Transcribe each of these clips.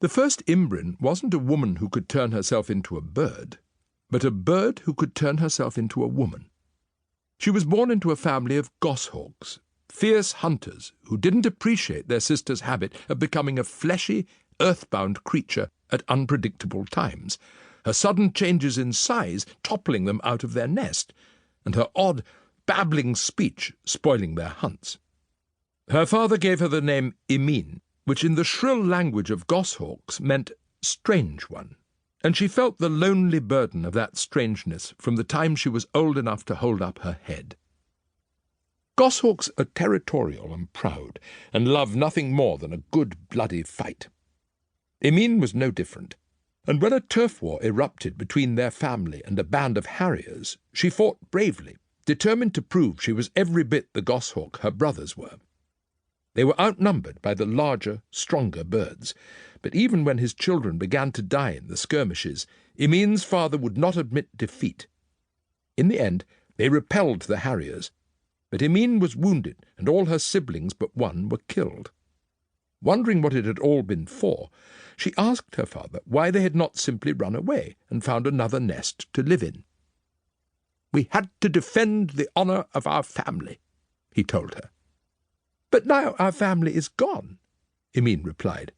The first Imbrin wasn't a woman who could turn herself into a bird, but a bird who could turn herself into a woman. She was born into a family of goshawks, fierce hunters who didn't appreciate their sister's habit of becoming a fleshy, earthbound creature at unpredictable times, her sudden changes in size toppling them out of their nest, and her odd, babbling speech spoiling their hunts. Her father gave her the name Emin, which in the shrill language of goshawks meant strange one, and she felt the lonely burden of that strangeness from the time she was old enough to hold up her head. Goshawks are territorial and proud, and love nothing more than a good bloody fight. Emin was no different, and when a turf war erupted between their family and a band of harriers, she fought bravely, determined to prove she was every bit the goshawk her brothers were. They were outnumbered by the larger, stronger birds, but even when his children began to die in the skirmishes, Emin's father would not admit defeat. In the end, they repelled the harriers, but Emin was wounded and all her siblings but one were killed. Wondering what it had all been for, she asked her father why they had not simply run away and found another nest to live in. "We had to defend the honour of our family," he told her. "But now our family is gone," Emin replied.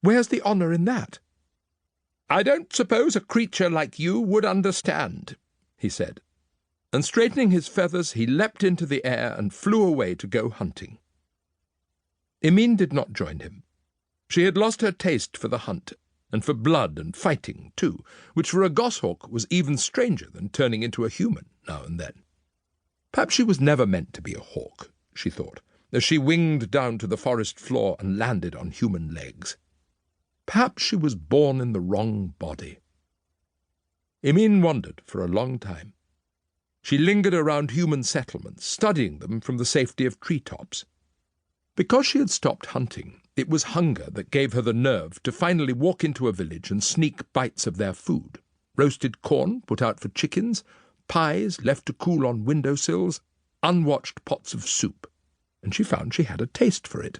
"Where's the honour in that?" "I don't suppose a creature like you would understand," he said, and straightening his feathers he leapt into the air and flew away to go hunting. Emin did not join him. She had lost her taste for the hunt, and for blood and fighting too, which for a goshawk was even stranger than turning into a human now and then. Perhaps she was never meant to be a hawk, she thought, as she winged down to the forest floor and landed on human legs. Perhaps she was born in the wrong body. Emin wandered for a long time. She lingered around human settlements, studying them from the safety of treetops. Because she had stopped hunting, it was hunger that gave her the nerve to finally walk into a village and sneak bites of their food. Roasted corn put out for chickens, pies left to cool on windowsills, unwatched pots of soup, and she found she had a taste for it.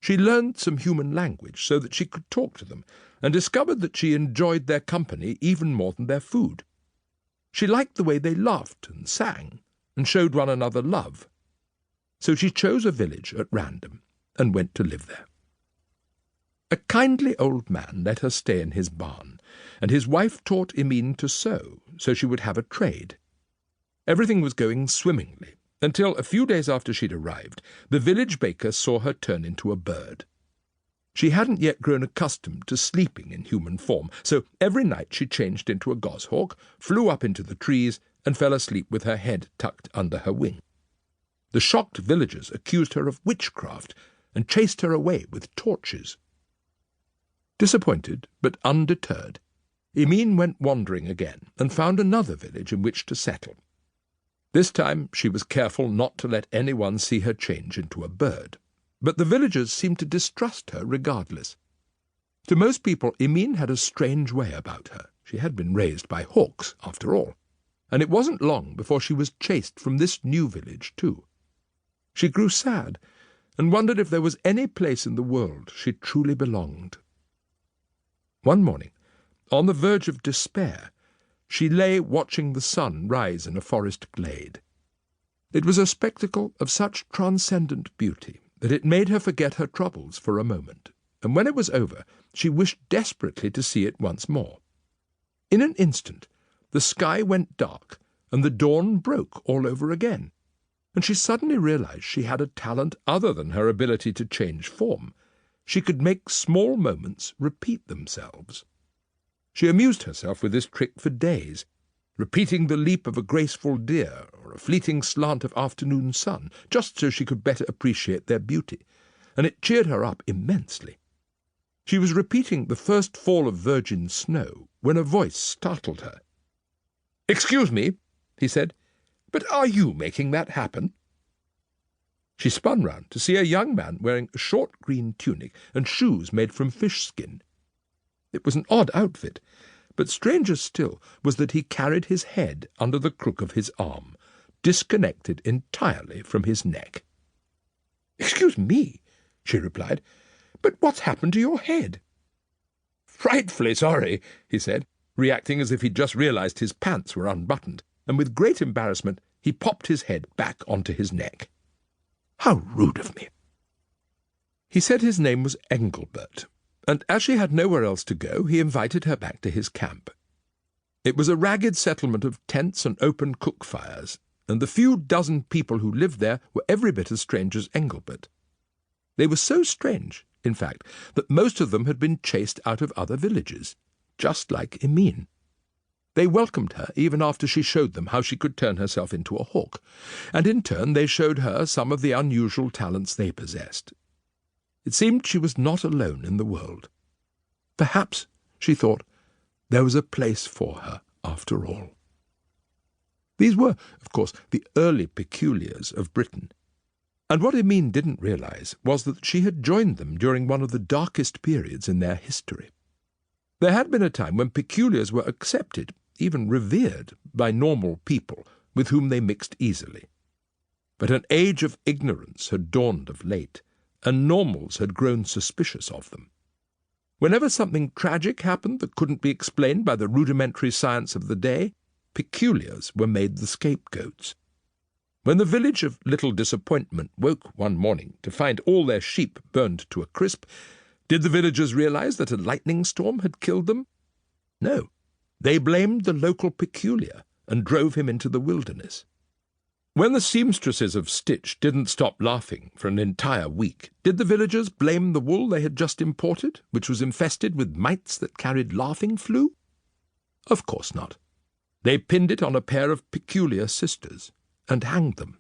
She learned some human language so that she could talk to them, and discovered that she enjoyed their company even more than their food. She liked the way they laughed and sang, and showed one another love. So she chose a village at random, and went to live there. A kindly old man let her stay in his barn, and his wife taught Emin to sew, so she would have a trade. Everything was going swimmingly, until a few days after she'd arrived, the village baker saw her turn into a bird. She hadn't yet grown accustomed to sleeping in human form, so every night she changed into a goshawk, flew up into the trees, and fell asleep with her head tucked under her wing. The shocked villagers accused her of witchcraft, and chased her away with torches. Disappointed, but undeterred, Emin went wandering again, and found another village in which to settle. This time she was careful not to let anyone see her change into a bird, but the villagers seemed to distrust her regardless. To most people, Emin had a strange way about her. She had been raised by hawks, after all, and it wasn't long before she was chased from this new village too. She grew sad, and wondered if there was any place in the world she truly belonged. One morning, on the verge of despair, she lay watching the sun rise in a forest glade. It was a spectacle of such transcendent beauty that it made her forget her troubles for a moment, and when it was over, she wished desperately to see it once more. In an instant, the sky went dark, and the dawn broke all over again, and she suddenly realized she had a talent other than her ability to change form. She could make small moments repeat themselves. She amused herself with this trick for days, repeating the leap of a graceful deer or a fleeting slant of afternoon sun, just so she could better appreciate their beauty, and it cheered her up immensely. She was repeating the first fall of virgin snow when a voice startled her. "Excuse me," he said, "but are you making that happen?" She spun round to see a young man wearing a short green tunic and shoes made from fish skin. It was an odd outfit, but stranger still was that he carried his head under the crook of his arm, disconnected entirely from his neck. "Excuse me," she replied, "but what's happened to your head?" "Frightfully sorry," he said, reacting as if he'd just realized his pants were unbuttoned, and with great embarrassment he popped his head back onto his neck. "How rude of me." He said his name was Engelbert, and as she had nowhere else to go, he invited her back to his camp. It was a ragged settlement of tents and open cook fires, and the few dozen people who lived there were every bit as strange as Engelbert. They were so strange, in fact, that most of them had been chased out of other villages, just like Emine. They welcomed her even after she showed them how she could turn herself into a hawk, and in turn they showed her some of the unusual talents they possessed. It seemed she was not alone in the world. Perhaps, she thought, there was a place for her after all. These were, of course, the early peculiars of Britain, and what Emine didn't realize was that she had joined them during one of the darkest periods in their history. There had been a time when peculiars were accepted, even revered, by normal people with whom they mixed easily. But an age of ignorance had dawned of late, and normals had grown suspicious of them. Whenever something tragic happened that couldn't be explained by the rudimentary science of the day, peculiars were made the scapegoats. When the village of Little Disappointment woke one morning to find all their sheep burned to a crisp, did the villagers realize that a lightning storm had killed them? No. They blamed the local peculiar and drove him into the wilderness. When the seamstresses of Stitch didn't stop laughing for an entire week, did the villagers blame the wool they had just imported, which was infested with mites that carried laughing flu? Of course not. They pinned it on a pair of peculiar sisters and hanged them.